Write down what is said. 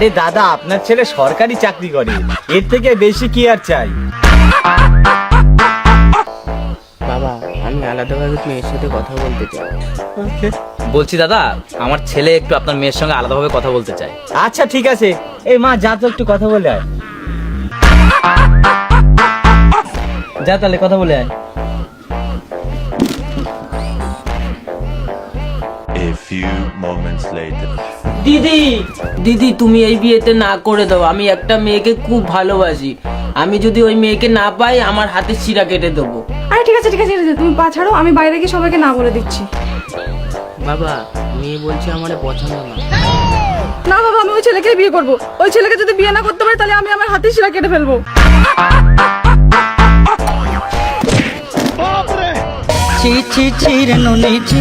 আরে দাদা, আপনার ছেলে সরকারি চাকরি করে, এর থেকে বেশি কি আর চাই? বাবা, আমি আলাদাভাবে মেয়ের সাথে কথা বলতে চাই। বলছি দাদা, আমার ছেলে একটু আপনার মেয়ের সঙ্গে আলাদাভাবে কথা বলতে চায়। আচ্ছা ঠিক আছে, এই মা যা তো একটু কথা বলে আয়। যা তাহলে কথা বলে আয়। A few moments later. দিদি, দিদি তুমি এই বিয়েতে না করে দাও। আমি একটা মেয়েকে খুব ভালোবাসি। আমি যদি ওই মেয়েকে না পাই, আমার হাতে শিরা কেটে দেবো। আরে ঠিক আছে ঠিক আছে ঠিক আছে, তুমি পা ছাড়ো, আমি বাইরে গিয়ে সবাইকে না বলে দিচ্ছি। বাবা, মেয়ে বলছে আমার পছন্দ না। না বাবা, আমি ওই ছেলেকেই বিয়ে করবো। ওই ছেলেকে যদি বিয়ে না করতে পারি তাহলে আমি আমার হাতে শিরা কেটে ফেলবো। ছি ছি ছি রে নুনি ছি।